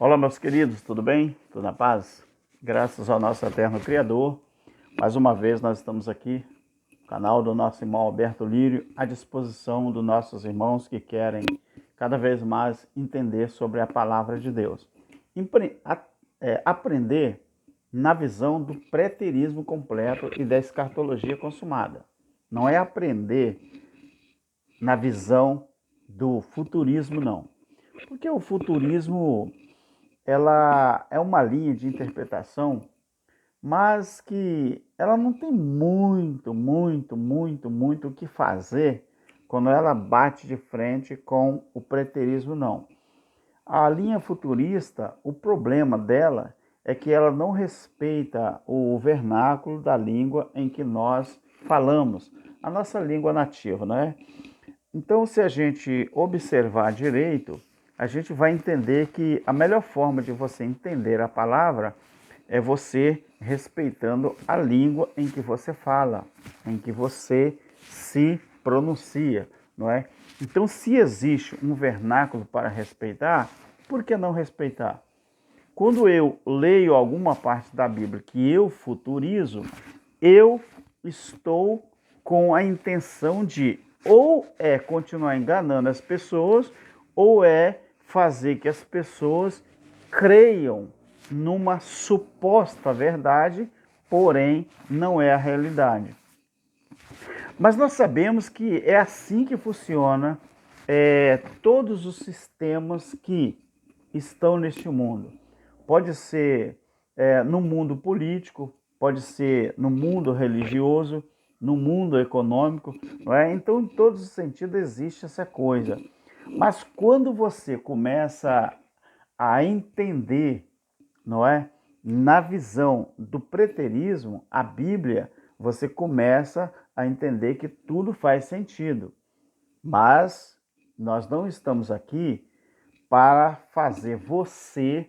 Olá, meus queridos, tudo bem? Tudo na paz? Graças ao nosso eterno Criador, mais uma vez nós estamos aqui, no canal do nosso irmão Alberto Lírio, à disposição dos nossos irmãos que querem cada vez mais entender sobre a palavra de Deus. Aprender na visão do preterismo completo e da escatologia consumada. Não é aprender na visão do futurismo, não. Porque o futurismo ela é uma linha de interpretação, mas que ela não tem muito o que fazer quando ela bate de frente com o preterismo, não. A linha futurista, o problema dela é que ela não respeita o vernáculo da língua em que nós falamos, a nossa língua nativa, não é? Então, se a gente observar direito, a gente vai entender que a melhor forma de você entender a palavra é você respeitando a língua em que você fala, em que você se pronuncia, não é? Então, se existe um vernáculo para respeitar, por que não respeitar? Quando eu leio alguma parte da Bíblia que eu futurizo, eu estou com a intenção de ou continuar enganando as pessoas ou fazer que as pessoas creiam numa suposta verdade, porém não é a realidade. Mas nós sabemos que é assim que funciona todos os sistemas que estão neste mundo. Pode ser no mundo político, pode ser no mundo religioso, no mundo econômico, não é? Então, em todos os sentidos existe essa coisa. Mas quando você começa a entender, não é? Na visão do preterismo, a Bíblia, você começa a entender que tudo faz sentido. Mas nós não estamos aqui para fazer você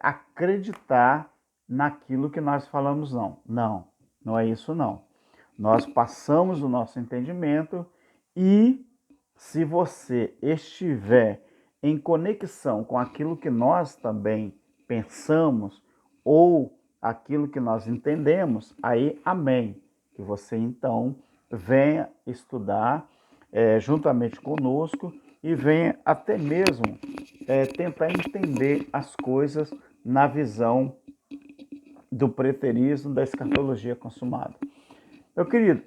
acreditar naquilo que nós falamos, não. Não, não é isso não. Nós passamos o nosso entendimento e se você estiver em conexão com aquilo que nós também pensamos ou aquilo que nós entendemos, aí amém. Que você então venha estudar juntamente conosco e venha até mesmo tentar entender as coisas na visão do preterismo, da escatologia consumada. Meu querido,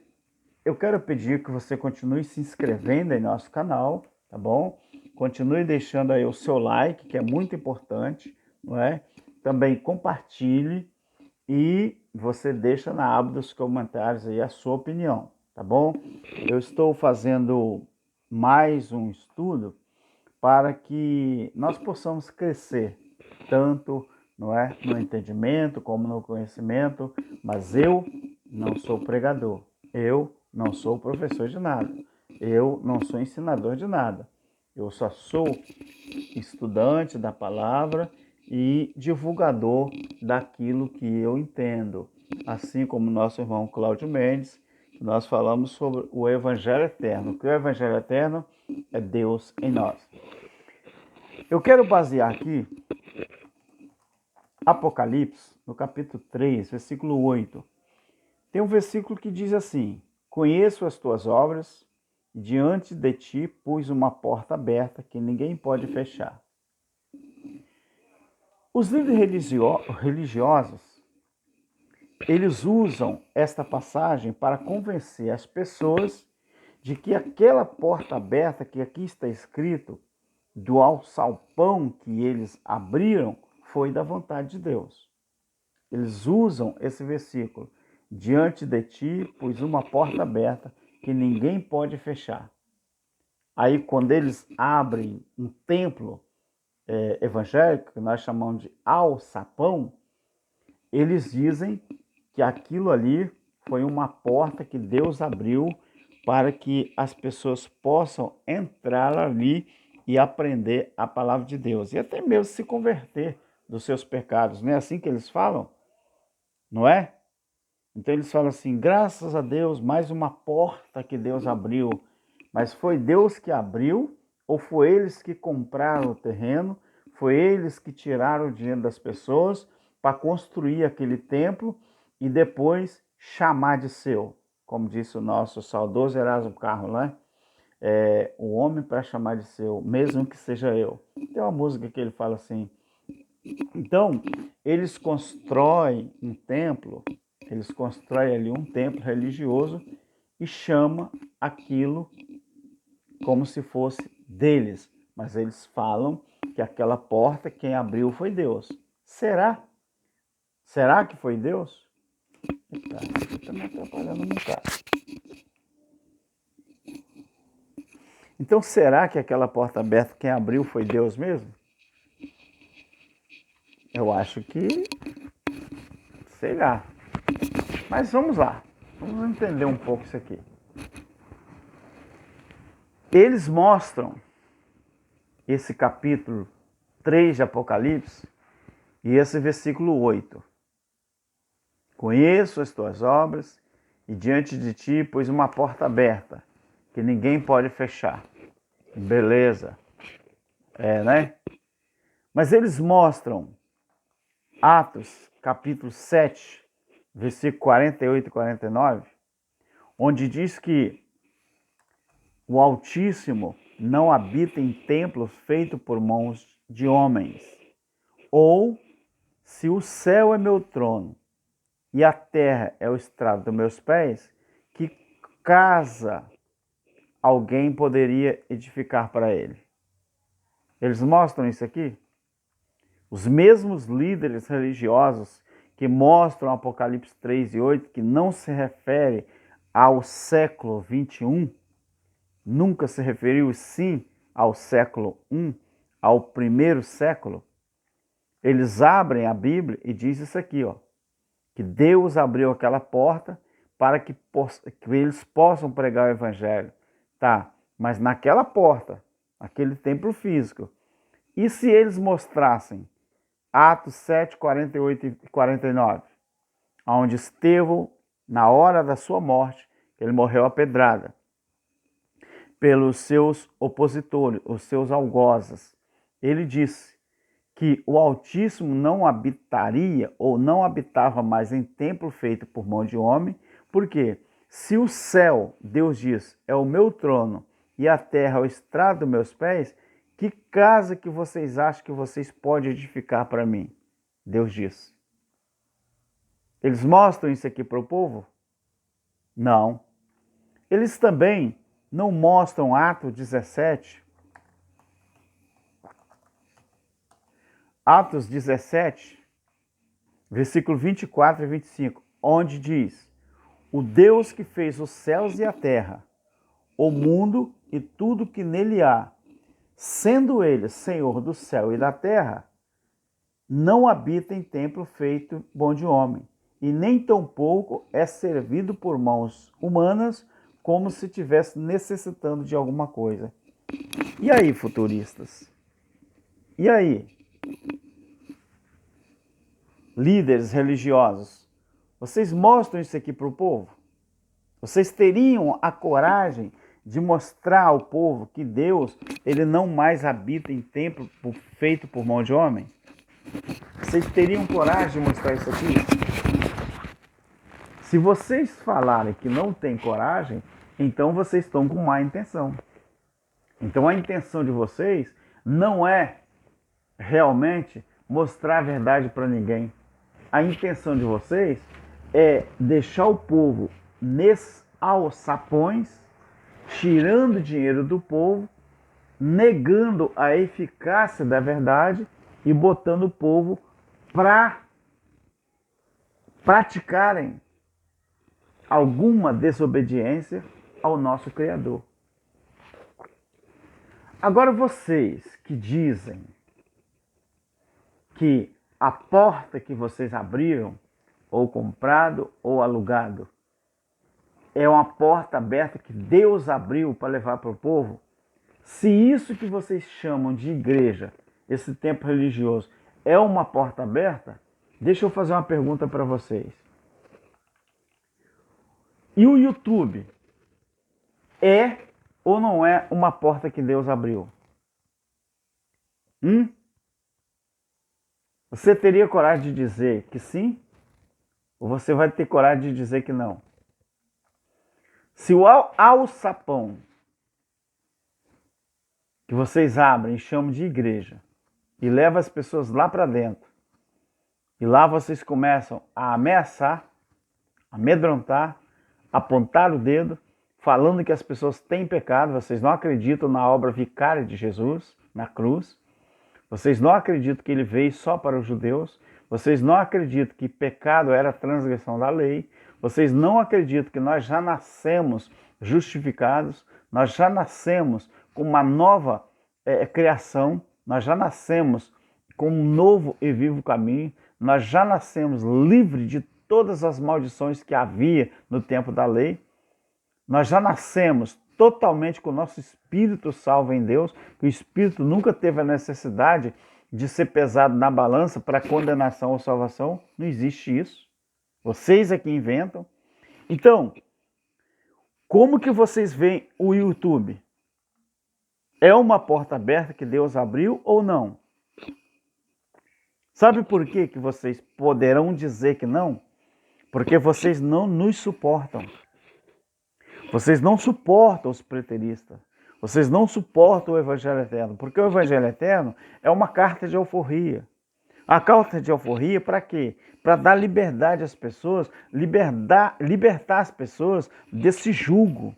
eu quero pedir que você continue se inscrevendo em nosso canal, tá bom? Continue deixando aí o seu like, que é muito importante, não é? Também compartilhe e você deixa na aba dos comentários aí a sua opinião, tá bom? Eu estou fazendo mais um estudo para que nós possamos crescer, tanto não é, no entendimento como no conhecimento, mas eu não sou pregador, eu não sou professor de nada, eu não sou ensinador de nada, eu só sou estudante da palavra e divulgador daquilo que eu entendo, assim como nosso irmão Cláudio Mendes, nós falamos sobre o Evangelho Eterno, que o Evangelho Eterno é Deus em nós. Eu quero basear aqui Apocalipse, no capítulo 3, versículo 8. Tem um versículo que diz assim: conheço as tuas obras, e diante de ti pus uma porta aberta que ninguém pode fechar. Os líderes religiosos, eles usam esta passagem para convencer as pessoas de que aquela porta aberta que aqui está escrito, do alçapão que eles abriram, foi da vontade de Deus. Eles usam esse versículo. Diante de ti pus uma porta aberta que ninguém pode fechar. Aí, quando eles abrem um templo evangélico, que nós chamamos de alçapão, eles dizem que aquilo ali foi uma porta que Deus abriu para que as pessoas possam entrar ali e aprender a palavra de Deus. E até mesmo se converter dos seus pecados. Não é assim que eles falam? Não é? Então eles falam assim, graças a Deus, mais uma porta que Deus abriu. Mas foi Deus que abriu ou foi eles que compraram o terreno Foi eles que tiraram o dinheiro das pessoas para construir aquele templo e depois chamar de seu. Como disse o nosso saudoso Erasmo Carlos, né? O homem para chamar de seu, mesmo que seja eu. Tem uma música que ele fala assim. Então, eles constroem um templo, eles constroem ali um templo religioso e chama aquilo como se fosse deles. Mas eles falam que aquela porta, quem abriu foi Deus. Será? Será que foi Deus? Eita, está me atrapalhando um bocado. Então, será que aquela porta aberta, quem abriu foi Deus mesmo? Eu acho que, sei lá. Mas vamos lá. Vamos entender um pouco isso aqui. Eles mostram esse capítulo 3 de Apocalipse e esse versículo 8. Conheço as tuas obras e diante de ti pus uma porta aberta que ninguém pode fechar. Beleza. Né? Mas eles mostram Atos, capítulo 7, versículo 48 e 49, onde diz que o Altíssimo não habita em templo feito por mãos de homens. Ou, se o céu é meu trono e a terra é o estrado dos meus pés, que casa alguém poderia edificar para ele? Eles mostram isso aqui? Os mesmos líderes religiosos que mostram Apocalipse 3 e 8, que não se refere ao século 21, nunca se referiu sim ao século I, ao primeiro século, eles abrem a Bíblia e diz isso aqui, ó, que Deus abriu aquela porta para que eles possam pregar o evangelho. Tá, mas naquela porta, aquele templo físico, e se eles mostrassem Atos 7, 48 e 49, onde Estevão, na hora da sua morte, ele morreu a pedrada, pelos seus opositores, os seus algozes, ele disse que o Altíssimo não habitaria ou não habitava mais em templo feito por mão de homem, porque se o céu, Deus diz, é o meu trono e a terra é o estrado dos meus pés, que casa que vocês acham que vocês podem edificar para mim? Deus diz. Eles mostram isso aqui para o povo? Não. Eles também não mostram Atos 17, Atos 17, versículo 24 e 25, onde diz: o Deus que fez os céus e a terra, o mundo e tudo que nele há, sendo ele Senhor do céu e da terra, não habita em templo feito bom de homem, e nem tampouco é servido por mãos humanas, como se estivesse necessitando de alguma coisa. E aí, futuristas? E aí? Líderes religiosos, vocês mostram isso aqui para o povo? Vocês teriam a coragem de mostrar ao povo que Deus, ele não mais habita em templo feito por mão de homem? Vocês teriam coragem de mostrar isso aqui? Se vocês falarem que não tem coragem, então vocês estão com má intenção. Então a intenção de vocês não é realmente mostrar a verdade para ninguém. A intenção de vocês é deixar o povo nesses alçapões, tirando dinheiro do povo, negando a eficácia da verdade e botando o povo para praticarem alguma desobediência ao nosso Criador. Agora vocês que dizem que a porta que vocês abriram, ou comprado ou alugado, é uma porta aberta que Deus abriu para levar para o povo, se isso que vocês chamam de igreja, esse templo religioso, é uma porta aberta, deixa eu fazer uma pergunta para vocês. E o YouTube é ou não é uma porta que Deus abriu? Você teria coragem de dizer que sim? Ou você vai ter coragem de dizer que não? Se o alçapão que vocês abrem e chamam de igreja e leva as pessoas lá para dentro, e lá vocês começam a ameaçar, amedrontar, apontar o dedo, falando que as pessoas têm pecado, vocês não acreditam na obra vicária de Jesus na cruz, vocês não acreditam que ele veio só para os judeus, vocês não acreditam que pecado era transgressão da lei, vocês não acreditam que nós já nascemos justificados, nós já nascemos com uma nova criação, nós já nascemos com um novo e vivo caminho, nós já nascemos livre de todas as maldições que havia no tempo da lei, nós já nascemos totalmente com o nosso espírito salvo em Deus, que o espírito nunca teve a necessidade de ser pesado na balança para condenação ou salvação. Não existe isso. Vocês é que inventam. Então, como que vocês veem o YouTube? É uma porta aberta que Deus abriu ou não? Sabe por que vocês poderão dizer que não? Porque vocês não nos suportam. Vocês não suportam os preteristas. Vocês não suportam o Evangelho Eterno. Porque o Evangelho Eterno é uma carta de alforria. A carta de alforria para quê? Para dar liberdade às pessoas, libertar as pessoas desse jugo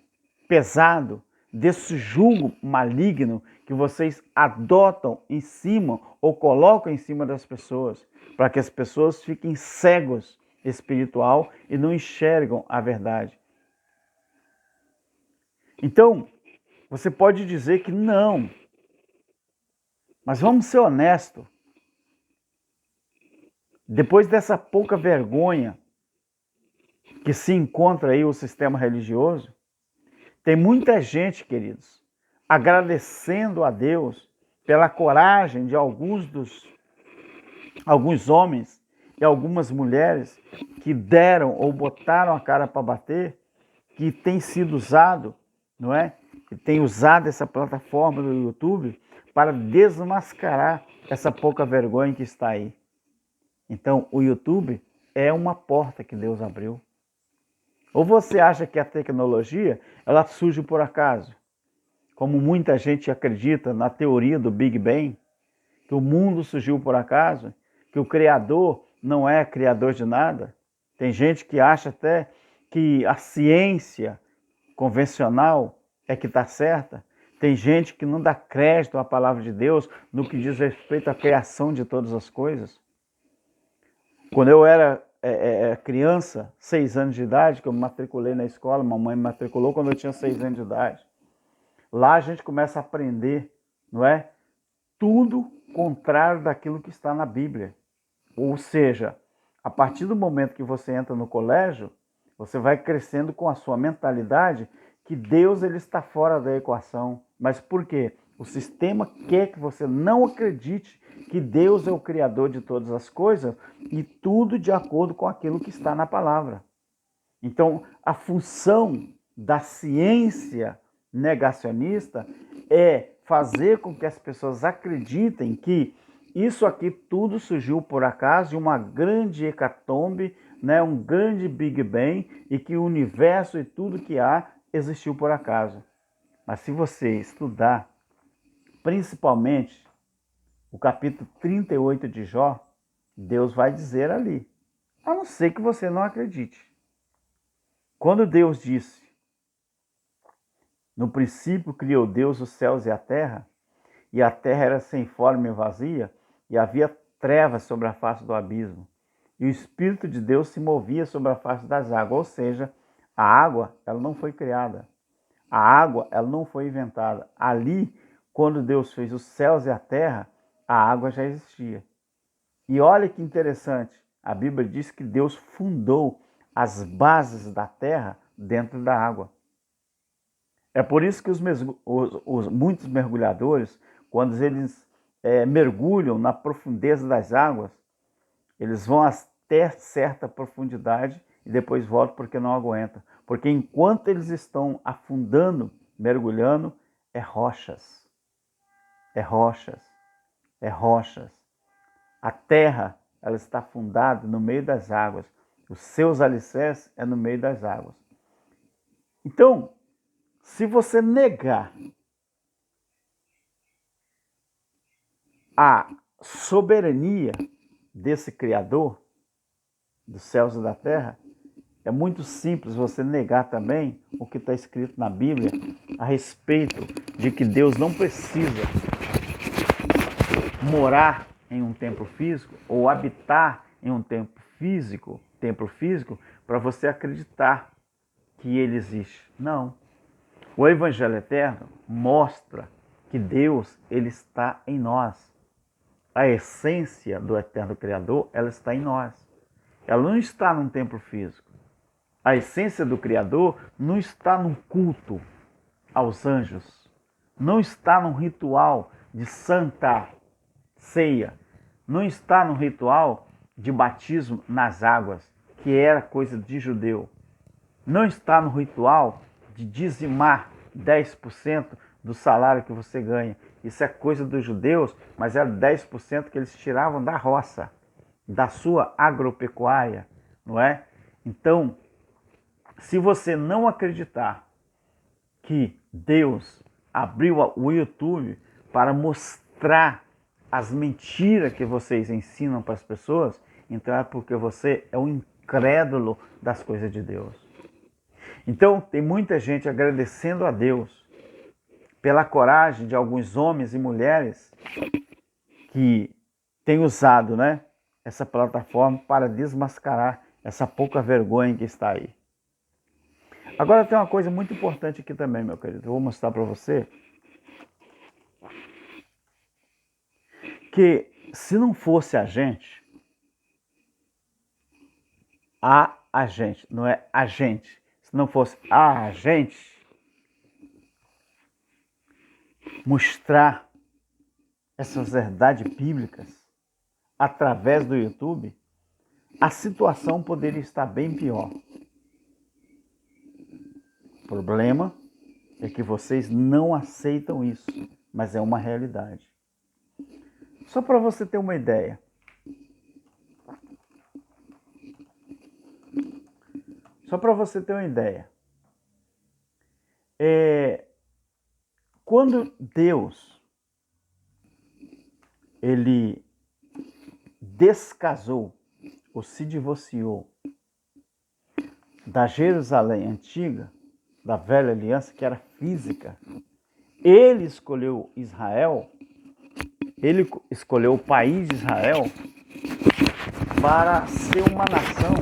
pesado, desse jugo maligno que vocês adotam em cima ou colocam em cima das pessoas, para que as pessoas fiquem cegos espiritual e não enxergam a verdade. Então, você pode dizer que não, mas vamos ser honestos. Depois dessa pouca vergonha que se encontra aí o sistema religioso, tem muita gente, queridos, agradecendo a Deus pela coragem de alguns homens e algumas mulheres que deram ou botaram a cara para bater, que tem sido usado, não é? Que tem usado essa plataforma do YouTube para desmascarar essa pouca vergonha que está aí. Então, o YouTube é uma porta que Deus abriu. Ou você acha que a tecnologia ela surge por acaso? Como muita gente acredita na teoria do Big Bang, que o mundo surgiu por acaso, que o Criador não é criador de nada. Tem gente que acha até que a ciência convencional é que está certa. Tem gente que não dá crédito à palavra de Deus no que diz respeito à criação de todas as coisas. Quando eu era criança, 6 anos de idade, que eu me matriculei na escola, mamãe me matriculou quando eu tinha 6 anos de idade. Lá a gente começa a aprender, não é? Tudo contrário daquilo que está na Bíblia. Ou seja, a partir do momento que você entra no colégio, você vai crescendo com a sua mentalidade que Deus ele está fora da equação. Mas por quê? O sistema quer que você não acredite que Deus é o Criador de todas as coisas e tudo de acordo com aquilo que está na palavra. Então, a função da ciência negacionista é fazer com que as pessoas acreditem que isso aqui tudo surgiu por acaso, de uma grande hecatombe, né, um grande Big Bang, e que o universo e tudo que há existiu por acaso. Mas se você estudar, principalmente o capítulo 38 de Jó, Deus vai dizer ali, a não ser que você não acredite. Quando Deus disse, no princípio criou Deus os céus e a terra era sem forma e vazia, e havia trevas sobre a face do abismo. E o Espírito de Deus se movia sobre a face das águas, ou seja, a água ela não foi criada. A água ela não foi inventada. Ali, quando Deus fez os céus e a terra, a água já existia. E olha que interessante, a Bíblia diz que Deus fundou as bases da terra dentro da água. É por isso que muitos mergulhadores, quando eles mergulham na profundeza das águas, eles vão até certa profundidade e depois voltam porque não aguentam. Porque enquanto eles estão afundando, mergulhando, é rochas, é rochas, é rochas. A terra, ela está fundada no meio das águas. Os seus alicerces é no meio das águas. Então, se você negar a soberania desse Criador dos céus e da terra, é muito simples você negar também o que está escrito na Bíblia a respeito de que Deus não precisa morar em um templo físico ou habitar em um templo físico para você acreditar que ele existe. Não. O Evangelho Eterno mostra que Deus ele está em nós. A essência do Eterno Criador, ela está em nós. Ela não está num templo físico. A essência do Criador não está num culto aos anjos. Não está num ritual de santa ceia. Não está no ritual de batismo nas águas, que era coisa de judeu. Não está no ritual de dizimar 10% do salário que você ganha. Isso é coisa dos judeus, mas era 10% que eles tiravam da roça, da sua agropecuária, não é? Então, se você não acreditar que Deus abriu o YouTube para mostrar as mentiras que vocês ensinam para as pessoas, então é porque você é um incrédulo das coisas de Deus. Então, tem muita gente agradecendo a Deus pela coragem de alguns homens e mulheres que têm usado, né, essa plataforma para desmascarar essa pouca vergonha que está aí. Agora tem uma coisa muito importante aqui também, meu querido. Eu vou mostrar para você que se não fosse a gente, não é a gente. Se não fosse a gente mostrar essas verdades bíblicas através do YouTube, a situação poderia estar bem pior. O problema é que vocês não aceitam isso, mas é uma realidade. Só para você ter uma ideia. Quando Deus ele descasou ou se divorciou da Jerusalém antiga, da velha aliança, que era física, ele escolheu Israel, ele escolheu o país de Israel para ser uma nação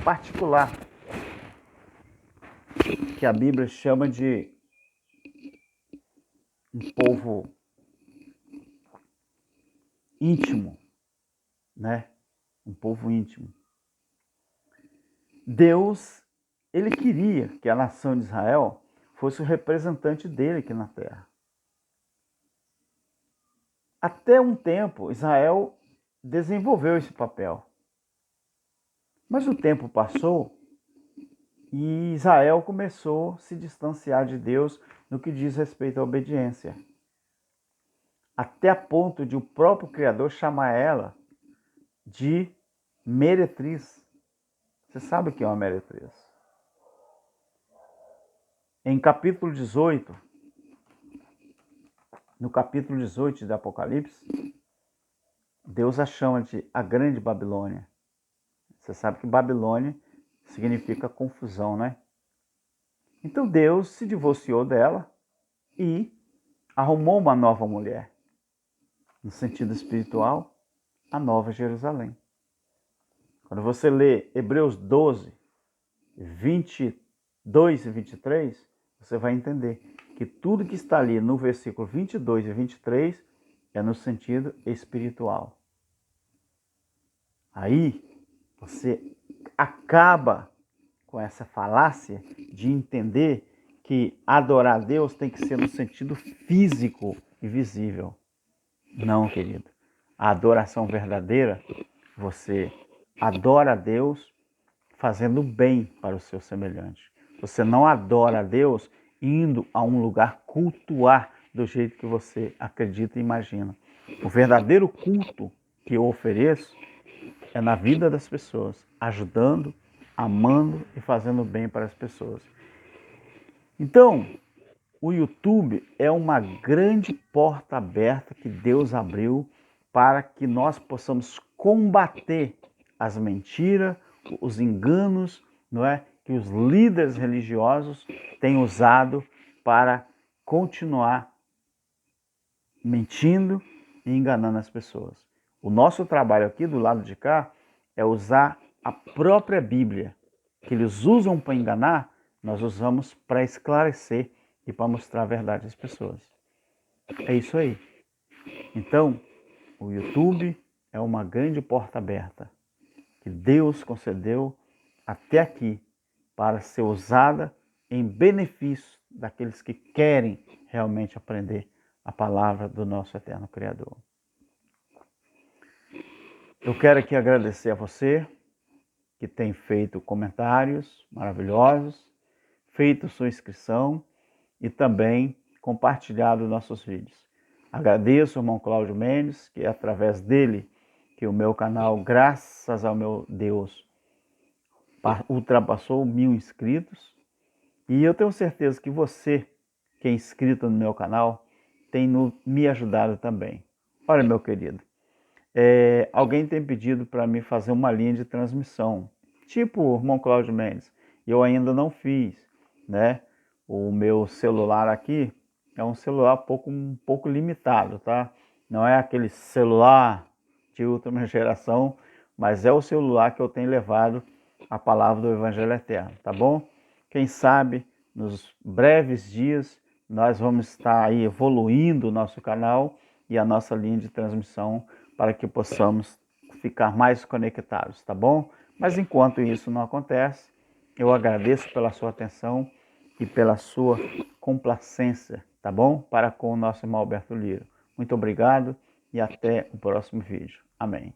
particular, que a Bíblia chama de um povo íntimo, né? Um povo íntimo. Deus, ele queria que a nação de Israel fosse o representante dele aqui na terra. Até um tempo, Israel desenvolveu esse papel. Mas o tempo passou e Israel começou a se distanciar de Deus no que diz respeito à obediência. Até a ponto de o próprio Criador chamar ela de meretriz. Você sabe o que é uma meretriz? Em capítulo 18, no capítulo 18 de Apocalipse, Deus a chama de a grande Babilônia. Você sabe que Babilônia significa confusão, né? Então Deus se divorciou dela e arrumou uma nova mulher. No sentido espiritual, a Nova Jerusalém. Quando você lê Hebreus 12, 22 e 23, você vai entender que tudo que está ali no versículo 22 e 23 é no sentido espiritual. Aí você acaba com essa falácia de entender que adorar a Deus tem que ser no sentido físico e visível. Não, querido. A adoração verdadeira, você adora a Deus fazendo bem para o seu semelhante. Você não adora a Deus indo a um lugar cultuar do jeito que você acredita e imagina. O verdadeiro culto que eu ofereço é na vida das pessoas, ajudando, amando e fazendo bem para as pessoas. Então, o YouTube é uma grande porta aberta que Deus abriu para que nós possamos combater as mentiras, os enganos, não é, que os líderes religiosos têm usado para continuar mentindo e enganando as pessoas. O nosso trabalho aqui do lado de cá é usar a própria Bíblia, que eles usam para enganar, nós usamos para esclarecer e para mostrar a verdade às pessoas. É isso aí. Então, o YouTube é uma grande porta aberta que Deus concedeu até aqui para ser usada em benefício daqueles que querem realmente aprender a palavra do nosso eterno Criador. Eu quero aqui agradecer a você que tem feito comentários maravilhosos, feito sua inscrição e também compartilhado nossos vídeos. Agradeço ao irmão Cláudio Mendes, que é através dele que o meu canal, graças ao meu Deus, ultrapassou 1000 inscritos. E eu tenho certeza que você, que é inscrito no meu canal, tem me ajudado também. Olha, meu querido, alguém tem pedido para mim fazer uma linha de transmissão, tipo o irmão Cláudio Mendes, e eu ainda não fiz, né? O meu celular aqui é um celular um pouco limitado, tá? Não é aquele celular de última geração, mas é o celular que eu tenho levado a palavra do Evangelho Eterno, tá bom? Quem sabe, nos breves dias, nós vamos estar aí evoluindo o nosso canal e a nossa linha de transmissão para que possamos ficar mais conectados, tá bom? Mas enquanto isso não acontece, eu agradeço pela sua atenção e pela sua complacência, tá bom? Para com o nosso irmão Alberto Lira. Muito obrigado e até o próximo vídeo. Amém.